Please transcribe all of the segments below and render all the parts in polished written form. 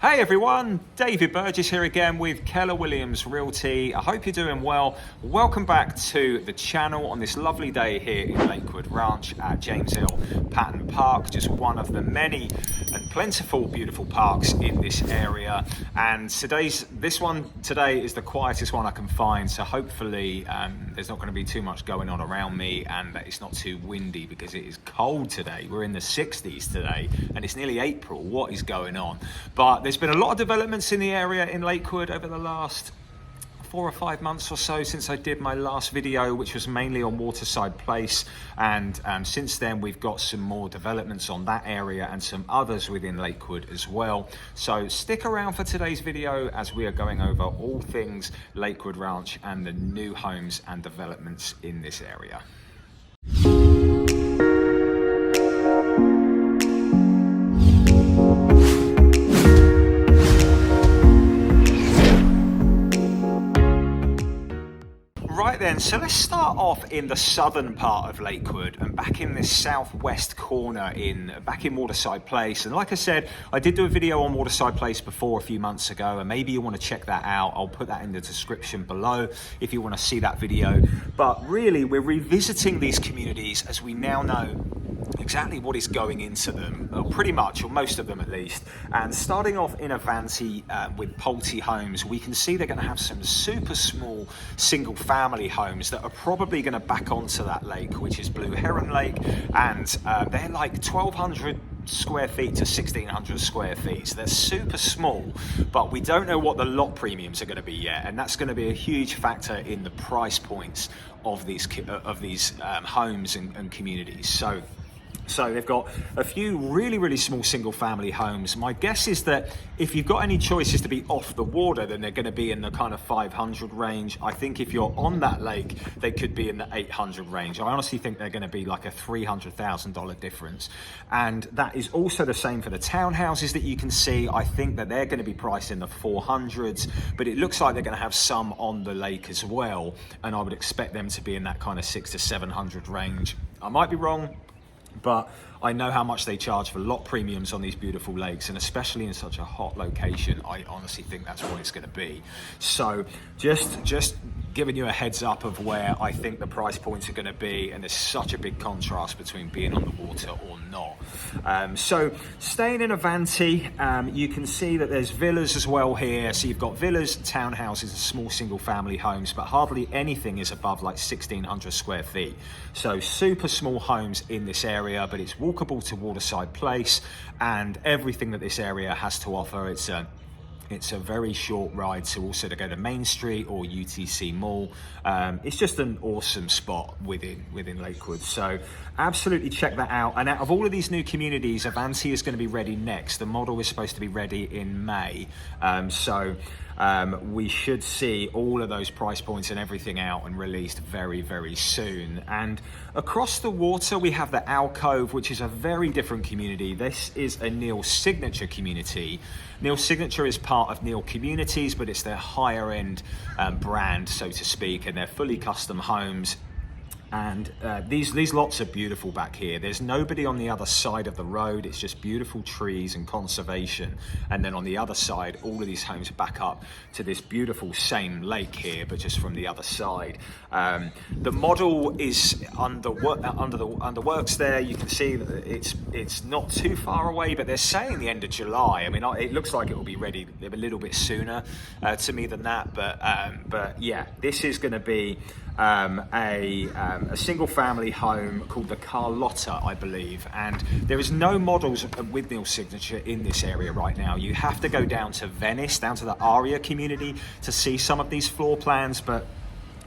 Hey everyone, David Burgess here again with Keller Williams Realty. I hope you're doing well. Welcome back to the channel on this lovely day here in Lakewood Ranch at James Hill Patton Park, just one of the many and plentiful beautiful parks in this area. And this one today is the quietest one I can find, so hopefully there's not going to be too much going on around me and that it's not too windy because it is cold today. We're in the 60s today and it's nearly April. What is going on? But there's been a lot of developments in the area in Lakewood over the last 4 or 5 months or so since I did my last video, which was mainly on Waterside Place, and since then we've got some more developments on that area and some others within Lakewood as well. So stick around for today's video as we are going over all things Lakewood Ranch and the new homes and developments in this area. So let's start off in the southern part of Lakewood and back in this southwest corner back in Waterside Place. And like I said, I did do a video on Waterside Place before a few months ago, and maybe you want to check that out. I'll put that in the description below if you want to see that video. But really, we're revisiting these communities as we now know exactly what is going into them, pretty much, or most of them at least. And starting off in Avanti with Pulte homes, we can see they're going to have some super small single family homes that are probably going to back onto that lake, which is Blue Heron Lake, and they're like 1,200 square feet to 1,600 square feet. So they're super small, but we don't know what the lot premiums are going to be yet, and that's going to be a huge factor in the price points of these homes and communities. So they've got a few really small single family homes. My guess is that if you've got any choices to be off the water, then they're going to be in the kind of 500 range. I think if you're on that lake, they could be in the 800 range. I honestly think they're going to be like a $300,000 difference. And that is also the same for the townhouses that you can see. I think that they're going to be priced in the 400s, but it looks like they're going to have some on the lake as well. And I would expect them to be in that kind of 600 to 700 range. I might be wrong, but I know how much they charge for lot premiums on these beautiful lakes, and especially in such a hot location, I honestly think that's what it's going to be. So just giving you a heads up of where I think the price points are going to be, and there's such a big contrast between being on the water or not. So staying in Avanti, you can see that there's villas as well here. So you've got villas, townhouses, and small single family homes, but hardly anything is above like 1,600 square feet. So super small homes in this area, but it's walkable to Waterside Place, and everything that this area has to offer. It's a very short ride to go to Main Street or UTC Mall. It's just an awesome spot within Lakewood. So absolutely check that out. And out of all of these new communities, Avanti is going to be ready next. The model is supposed to be ready in May. We should see all of those price points and everything out and released very soon. And across the water, we have the Cove, which is a very different community. This is a Neil Signature community. Neil Signature is part of Neil Communities, but it's their higher end brand, so to speak, and they're fully custom homes. And these lots are beautiful back here. There's nobody on the other side of the road. It's just beautiful trees and conservation. And then on the other side, all of these homes back up to this beautiful same lake here, but just from the other side. The model is under works there. You can see that it's not too far away, but they're saying the end of July. I mean, it looks like it will be ready a little bit sooner to me than that. But yeah, this is going to be a single family home called the Carlotta, I believe, and there is no models with Neil Signature in this area right now. You have to go down to Venice, down to the Aria community to see some of these floor plans, but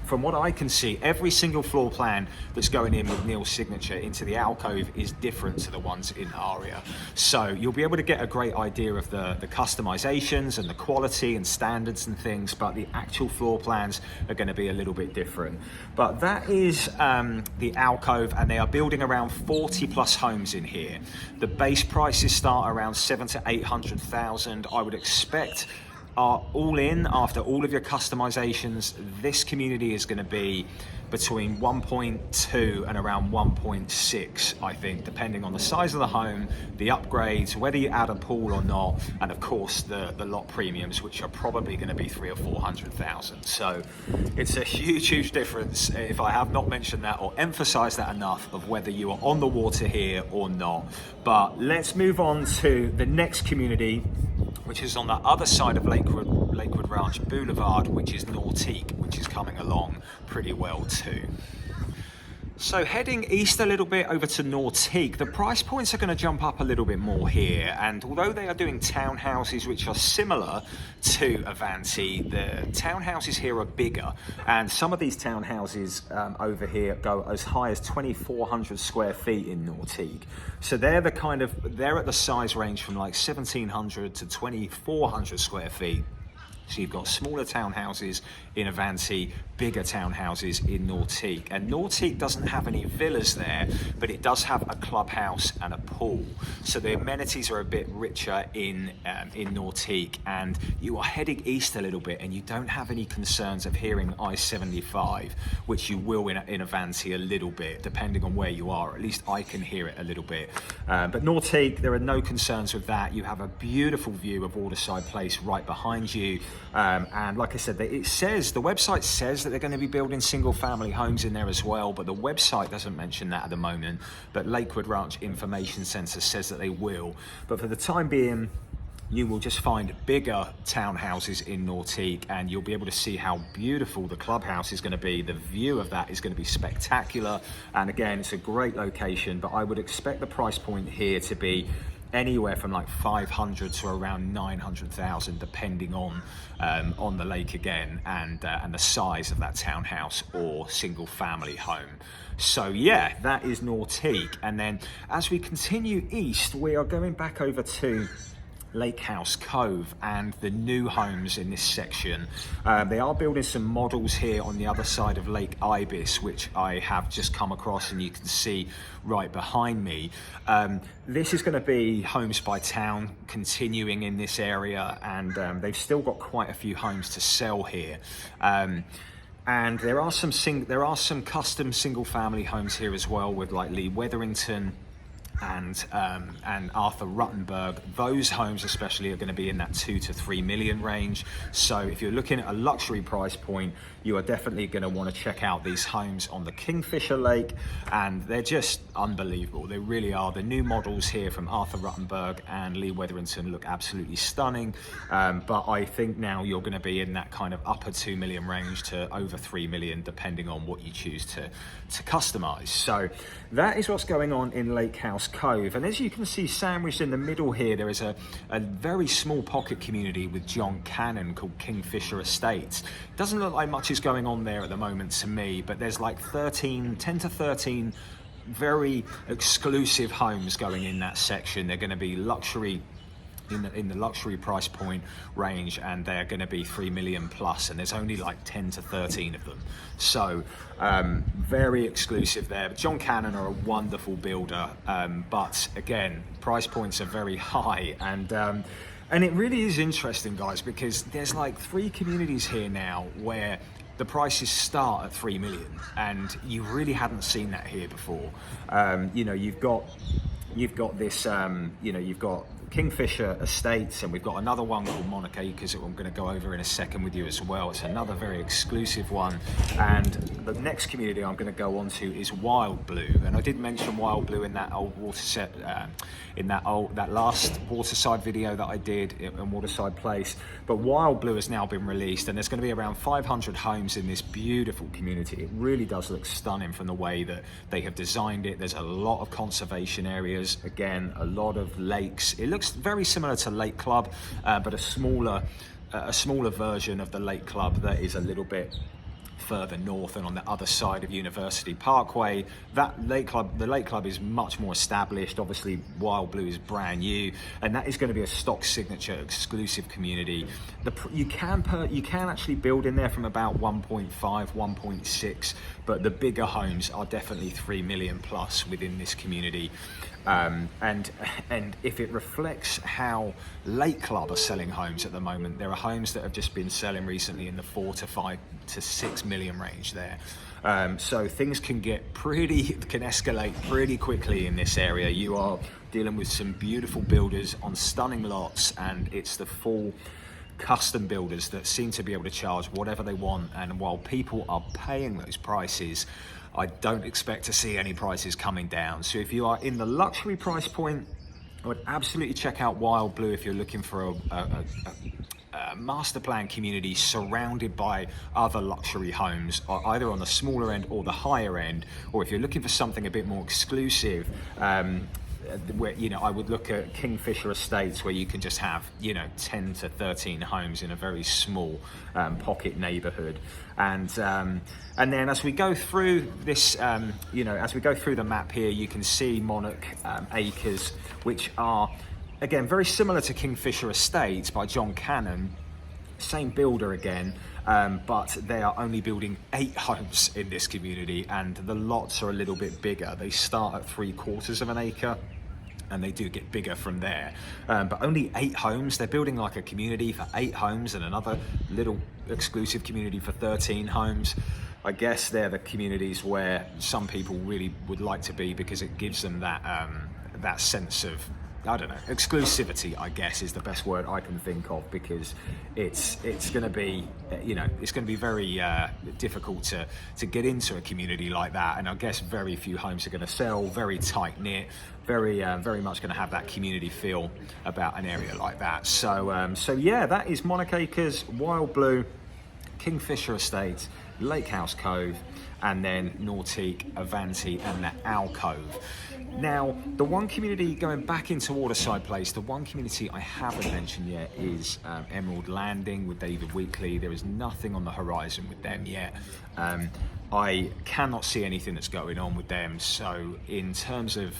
from what I can see, every single floor plan that's going in with Neil Signature into the Cove is different to the ones in Aria. So you'll be able to get a great idea of the customizations and the quality and standards and things, but the actual floor plans are going to be a little bit different. But that is the Cove, and they are building around 40 plus homes in here. The base prices start around 700,000 to 800,000. I would expect are all in after all of your customizations. This community is going to be between 1.2 and around 1.6, I think, depending on the size of the home, the upgrades, whether you add a pool or not, and of course the lot premiums, which are probably going to be 300,000 or 400,000. So it's a huge difference, if I have not mentioned that or emphasized that enough, of whether you are on the water here or not. But let's move on to the next community, which is on the other side of Lakewood Ranch Boulevard, which is Nautique, which is coming along pretty well too. So heading east a little bit over to Nautique, the price points are going to jump up a little bit more here, and although they are doing townhouses which are similar to Avanti, the townhouses here are bigger, and some of these townhouses over here go as high as 2,400 square feet in Nautique. So they're at the size range from like 1,700 to 2,400 square feet. So you've got smaller townhouses in Avanti, bigger townhouses in Nautique. And Nautique doesn't have any villas there, but it does have a clubhouse and a pool. So the amenities are a bit richer in Nautique. And you are heading east a little bit, and you don't have any concerns of hearing I-75, which you will in Avanti a little bit, depending on where you are. At least I can hear it a little bit. But Nautique, there are no concerns with that. You have a beautiful view of Waterside Place right behind you. And like I said, the website says that they're going to be building single family homes in there as well, but the website doesn't mention that at the moment. But Lakewood Ranch Information Center says that they will. But for the time being, you will just find bigger townhouses in Nautique, and you'll be able to see how beautiful the clubhouse is going to be. The view of that is going to be spectacular. And again, it's a great location, but I would expect the price point here to be anywhere from like 500 to around 900,000, depending on the lake again, and the size of that townhouse or single family home. So yeah, that is Nautique. And then as we continue east, we are going back over to Lake House Cove and the new homes in this section. They are building some models here on the other side of Lake Ibis, which I have just come across, and you can see right behind me. This is going to be homes by town continuing in this area, and they've still got quite a few homes to sell here. And there are some custom single family homes here as well, with like Lee Wetherington and Arthur Ruttenberg. Those homes especially are going to be in that 2 to 3 million range. So if you're looking at a luxury price point, you are definitely going to want to check out these homes on the Kingfisher Lake, and they're just unbelievable. They really are. The new models here from Arthur Ruttenberg and Lee Wetherington look absolutely stunning, but I think now you're going to be in that kind of upper 2 million range to over 3 million, depending on what you choose to customize. So that is what's going on in Lake House Cove. And as you can see, sandwiched in the middle here, there is a very small pocket community with John Cannon called Kingfisher Estates. Doesn't look like much is going on there at the moment to me, but there's like 10 to 13 very exclusive homes going in that section. They're going to be luxury in the luxury price point range, and they're going to be 3 million plus, and there's only like 10 to 13 of them. So very exclusive there. But John Cannon are a wonderful builder, but again, price points are very high, and it really is interesting, guys, because there's like 3 communities here now where the prices start at 3 million, and you really hadn't seen that here before. You've got this, you've got Kingfisher Estates, and we've got another one called Monarch Acres that I'm going to go over in a second with you as well. It's another very exclusive one. And the next community I'm going to go on to is Wild Blue, and I did mention Wild Blue in that old Waterside, that last Waterside video that I did in Waterside Place. But Wild Blue has now been released, and there's going to be around 500 homes in this beautiful community. It really does look stunning from the way that they have designed it. There's a lot of conservation areas, again, a lot of lakes. It looks very similar to Lake Club, but a smaller version of the Lake Club that is a little bit further north and on the other side of University Parkway. The Lake Club is much more established. Obviously, Wild Blue is brand new, and that is going to be a stock signature exclusive community. You can actually build in there from about 1.5, 1.6, but the bigger homes are definitely 3 million plus within this community. And if it reflects how Lake Club are selling homes at the moment, there are homes that have just been selling recently in the 4 to 5 to 6 million range there. So things can escalate pretty quickly in this area. You are dealing with some beautiful builders on stunning lots, and it's the full custom builders that seem to be able to charge whatever they want. And while people are paying those prices, I don't expect to see any prices coming down. So if you are in the luxury price point, I would absolutely check out Wild Blue if you're looking for a master plan community surrounded by other luxury homes, either on the smaller end or the higher end. Or if you're looking for something a bit more exclusive, where, you know, I would look at Kingfisher Estates, where you can just have, you know, 10 to 13 homes in a very small pocket neighborhood. And then as we go through this, you know, as we go through the map here, you can see Monarch Acres, which are, again, very similar to Kingfisher Estates by John Cannon, same builder again, but they are only building 8 homes in this community, and the lots are a little bit bigger. They start at 3/4 of an acre, and they do get bigger from there. But only 8 homes. They're building like a community for 8 homes and another little exclusive community for 13 homes. I guess they're the communities where some people really would like to be, because it gives them that that sense of, I don't know, exclusivity, I guess, is the best word I can think of, because it's going to be, you know, it's going to be very difficult to get into a community like that. And I guess very few homes are going to sell, very tight knit, very much going to have that community feel about an area like that. So yeah, that is Monarch Acres, Wild Blue, Kingfisher Estates, Lake House Cove, and then Nautique, Avanti, and the Alcove. Now, the one community, going back into Waterside Place, the one community I haven't mentioned yet is Emerald Landing with David Weekley. There is nothing on the horizon with them yet. I cannot see anything that's going on with them. So in terms of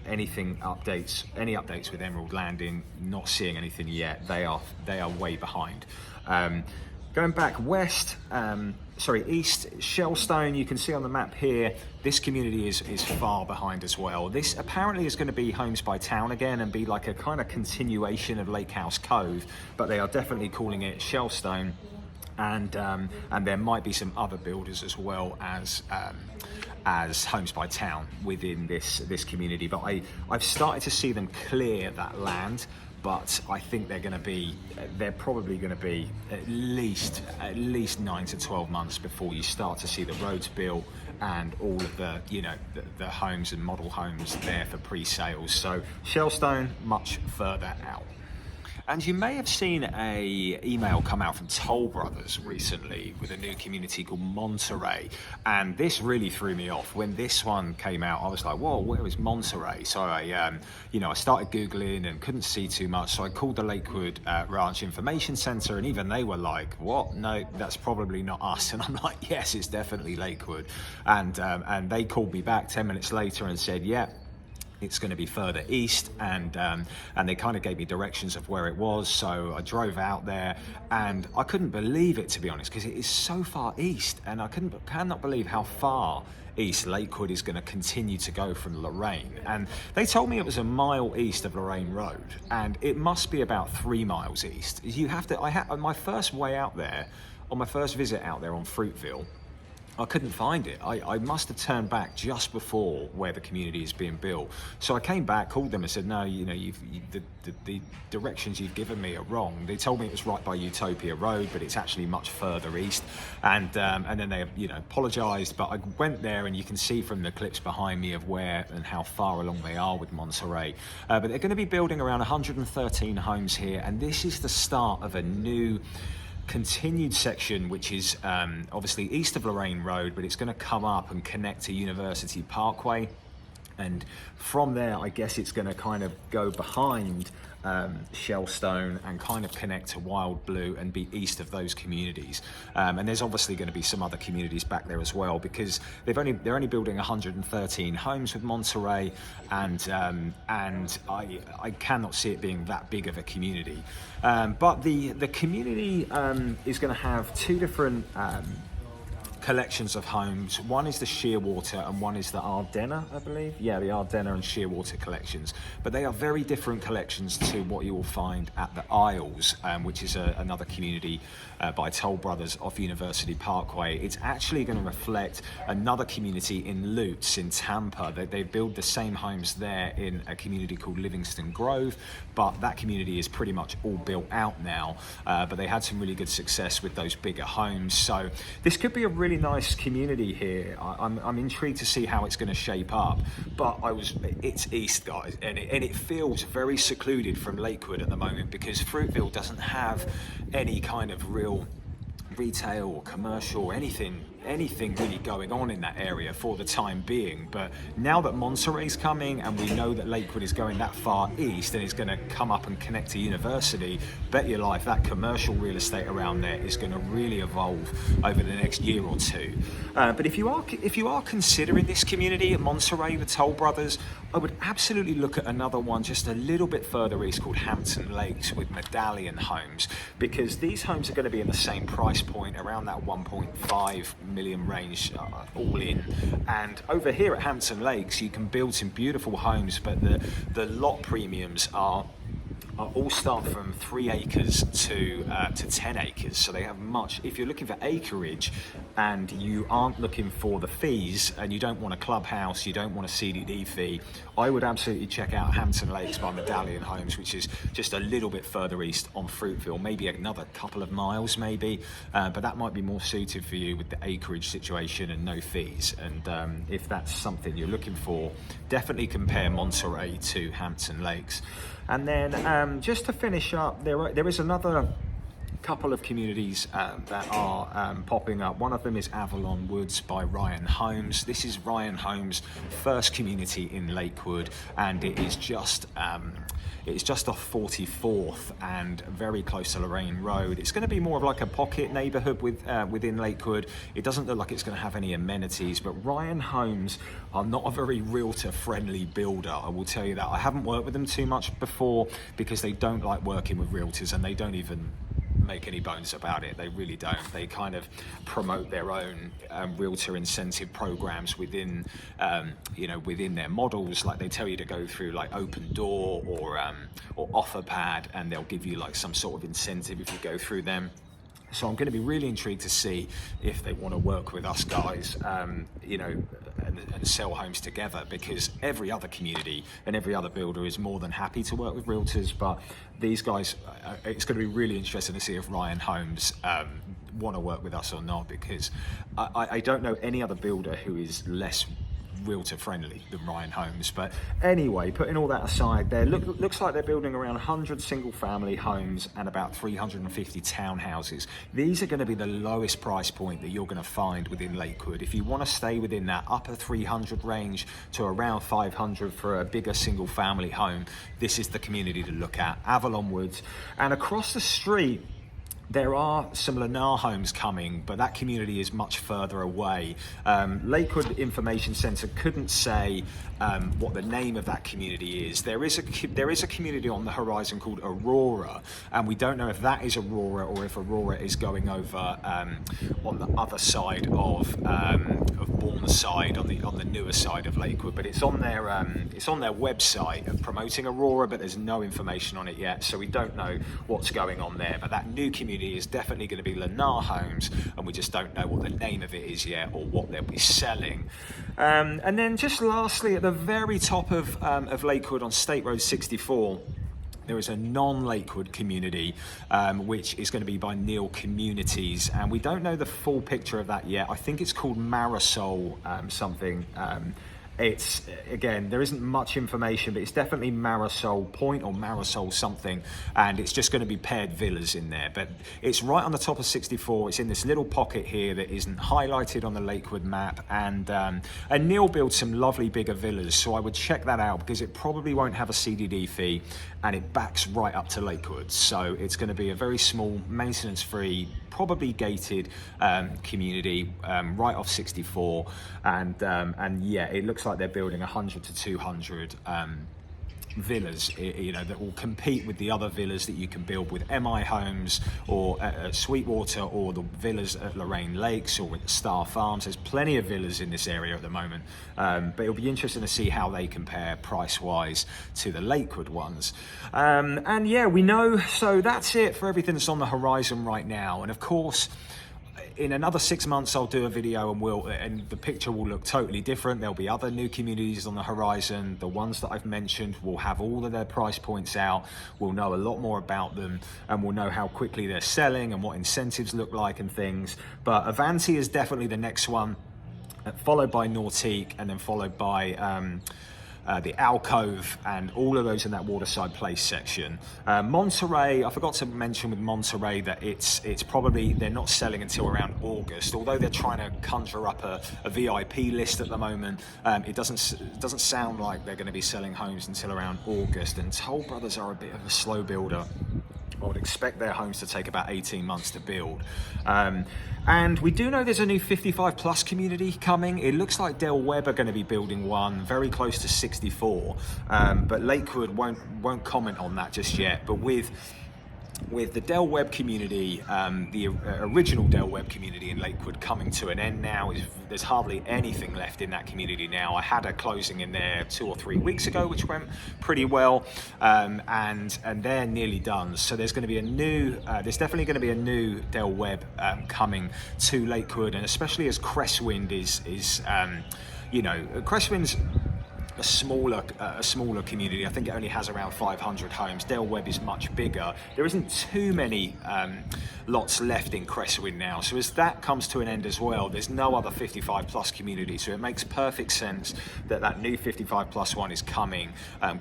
any updates with Emerald Landing, not seeing anything yet. They are way behind. Going back west, east, Shellstone, you can see on the map here, this community is far behind as well. This apparently is going to be Homes by Town again and be like a kind of continuation of Lake House Cove, but they are definitely calling it Shellstone. And there might be some other builders as well as Homes by Town within this community. But I've started to see them clear that land. But I think they're probably going to be at least 9 to 12 months before you start to see the roads built and all of the, you know, the homes and model homes there for pre-sales. So Shellstone, much further out. And you may have seen a email come out from Toll Brothers recently with a new community called Monterey. And this really threw me off. When this one came out, I was like, whoa, where is Monterey? So I started Googling and couldn't see too much. So I called the Lakewood Ranch Information Center, and even they were like, what? No, that's probably not us. And I'm like, yes, it's definitely Lakewood. And they called me back 10 minutes later and said, yeah, it's going to be further east, and they kind of gave me directions of where it was. So I drove out there, and I couldn't believe it, to be honest, because it is so far east, and I cannot believe how far east Lakewood is going to continue to go from Lorraine. And they told me it was a mile east of Lorraine Road, and it must be about 3 miles east. On my first way out there, on my first visit out there on Fruitville, I couldn't find it. I must have turned back just before where the community is being built. So I came back, called them and said, no, you know, the directions you've given me are wrong. They told me it was right by Utopia Road, but it's actually much further east. And then they, you know, apologized, but I went there, and you can see from the clips behind me of where and how far along they are with Monterey. But they're going to be building around 113 homes here, and this is the start of a new continued section, which is obviously east of Lorraine Road, but it's going to come up and connect to University Parkway, and from there I guess it's going to kind of go behind Shellstone and kind of connect to Wild Blue and be east of those communities. And there's obviously going to be some other communities back there as well, because they're only building 113 homes with Monterey, and I cannot see it being that big of a community. But the community is going to have two different collections of homes. One is the Shearwater and one is the Ardenna, I believe. Yeah, the Ardenna and Shearwater collections. But they are very different collections to what you will find at the Isles, which is another community by Toll Brothers off University Parkway. It's actually going to reflect another community in Lutz in Tampa. They build the same homes there in a community called Livingston Grove, but that community is pretty much all built out now. But they had some really good success with those bigger homes. So this could be a really nice community here. I'm intrigued to see how it's going to shape up. But it's east, guys, and it feels very secluded from Lakewood at the moment because Fruitville doesn't have any kind of real retail or commercial or anything really going on in that area for the time being. But now that Monterey's coming and we know that Lakewood is going that far east and is going to come up and connect to University, bet your life that commercial real estate around there is going to really evolve over the next year or two. But if you are considering this community at Monterey, the Toll Brothers, I would absolutely look at another one just a little bit further east called Hampton Lakes with Medallion Homes, because these homes are going to be in the same price point, around that 1.5 million range all in. And over here at Hampton Lakes you can build some beautiful homes, but the lot premiums are all start from 3 acres to 10 acres. So they have much, if you're looking for acreage and you aren't looking for the fees and you don't want a clubhouse, you don't want a CDD fee, I would absolutely check out Hampton Lakes by Medallion Homes, which is just a little bit further east on Fruitville, maybe another couple of miles maybe, but that might be more suited for you with the acreage situation and no fees. And if that's something you're looking for, definitely compare Monterey to Hampton Lakes. And then just to finish up, there is another couple of communities that are popping up. One of them is Avalon Woods by Ryan Holmes. This is Ryan Holmes' first community in Lakewood, and it is just off 44th and very close to Lorraine Road. It's going to be more of like a pocket neighborhood within Lakewood. It doesn't look like it's going to have any amenities, but Ryan Holmes are not a very realtor-friendly builder, I will tell you that. I haven't worked with them too much before because they don't like working with realtors, and they don't even make any bones about it. They really don't. They kind of promote their own realtor incentive programs within within their models. Like they tell you to go through like Open Door or OfferPad, and they'll give you like some sort of incentive if you go through them. So I'm going to be really intrigued to see if they want to work with us guys, and sell homes together, because every other community and every other builder is more than happy to work with realtors. But these guys, it's going to be really interesting to see if Ryan Holmes want to work with us or not, because I don't know any other builder who is less realtor friendly than Ryan Holmes. But anyway, putting all that aside, there looks like they're building around 100 single family homes and about 350 townhouses. These are going to be the lowest price point that you're going to find within Lakewood. If you want to stay within that upper 300 range to around 500 for a bigger single family home, this is the community to look at, Avalon Woods. And across the street there are some Lennar homes coming, but that community is much further away. Lakewood Information Centre couldn't say what the name of that community is. There is a community on the horizon called Aurora, and we don't know if that is Aurora or if Aurora is going over on the other side of Bourneside, on the newer side of Lakewood. But it's on their website of promoting Aurora, but there's no information on it yet, so we don't know what's going on there. But that new community is definitely going to be Lennar Homes, and we just don't know what the name of it is yet or what they'll be selling. And then just lastly, at the very top of Lakewood on State Road 64, there is a non-Lakewood community, which is going to be by Neil Communities, and we don't know the full picture of that yet. I think it's called Marisol something. It's, again, there isn't much information, but it's definitely Marisol Point or Marisol something, and it's just going to be paired villas in there. But it's right on the top of 64. It's in this little pocket here that isn't highlighted on the Lakewood map, and Neil built some lovely bigger villas, so I would check that out because it probably won't have a CDD fee, and it backs right up to Lakewood. So it's going to be a very small, maintenance-free, probably gated community right off 64, and yeah, it looks like they're building 100 to 200 villas, you know, that will compete with the other villas that you can build with MI Homes or at Sweetwater, or the villas at Lorraine Lakes or with Star Farms. There's plenty of villas in this area at the moment, but it'll be interesting to see how they compare price-wise to the Lakewood ones. And yeah, we know, so that's it for everything that's on the horizon right now. And of course, in another 6 months, I'll do a video and the picture will look totally different. There'll be other new communities on the horizon. The ones that I've mentioned will have all of their price points out. We'll know a lot more about them, and we'll know how quickly they're selling and what incentives look like and things. But Avanti is definitely the next one, followed by Nautique, and then followed by the Cove, and all of those in that Waterside Place section. Monterey, I forgot to mention with Monterey that it's probably, they're not selling until around August, although they're trying to conjure up a VIP list at the moment. It doesn't sound like they're going to be selling homes until around August, and Toll Brothers are a bit of a slow builder. I would expect their homes to take about 18 months to build. And we do know there's a new 55 plus community coming. It looks like Del Webb are going to be building one very close to 64, but Lakewood won't comment on that just yet. But with the Del Webb community, the original Del Webb community in Lakewood coming to an end now, there's hardly anything left in that community now. I had a closing in there 2 or 3 weeks ago, which went pretty well, and they're nearly done. So there's going to be a new, there's definitely going to be a new Del Webb coming to Lakewood, and especially as Crestwind is you know, Crestwind's a smaller community. I think it only has around 500 homes. Del Webb is much bigger. There isn't too many lots left in Crestwind now. So as that comes to an end as well, there's no other 55 plus community. So it makes perfect sense that that new 55 plus one is coming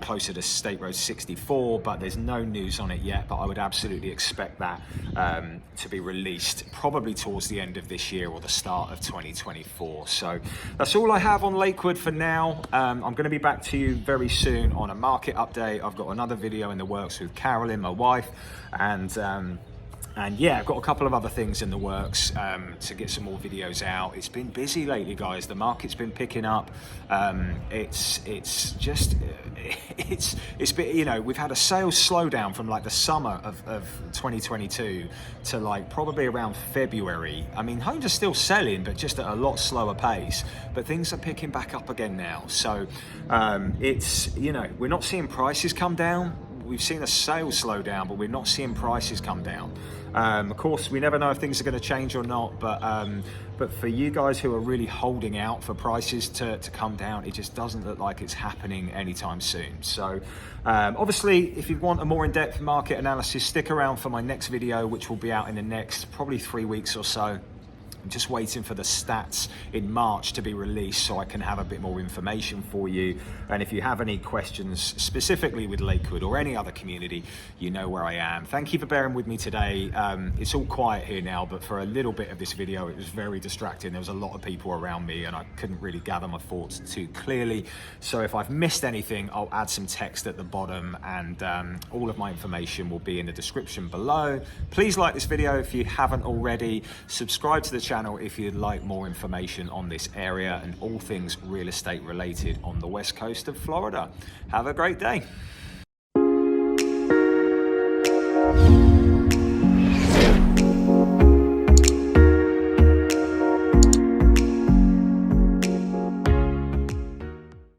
closer to State Road 64, but there's no news on it yet. But I would absolutely expect that to be released probably towards the end of this year or the start of 2024. So that's all I have on Lakewood for now. I'm going to be back to you very soon on a market update. I've got another video in the works with Carolyn, my wife, and yeah, I've got a couple of other things in the works to get some more videos out. It's been busy lately, guys. The market's been picking up. It's been, you know, we've had a sales slowdown from like the summer of 2022 to like probably around February. I mean, homes are still selling, but just at a lot slower pace. But things are picking back up again now. So it's, you know, we're not seeing prices come down. We've seen a sales slow down, but we're not seeing prices come down. Of course, we never know if things are going to change or not, but for you guys who are really holding out for prices to come down, it just doesn't look like it's happening anytime soon. So obviously, if you want a more in-depth market analysis, stick around for my next video, which will be out in the next probably 3 weeks or so. I'm just waiting for the stats in March to be released so I can have a bit more information for you. And if you have any questions specifically with Lakewood or any other community, you know where I am. Thank you for bearing with me today. It's all quiet here now, but for a little bit of this video, it was very distracting. There was a lot of people around me and I couldn't really gather my thoughts too clearly. So if I've missed anything, I'll add some text at the bottom, and all of my information will be in the description below. Please like this video if you haven't already. Subscribe to the channel if you'd like more information on this area and all things real estate related on the west coast of Florida. Have a great day.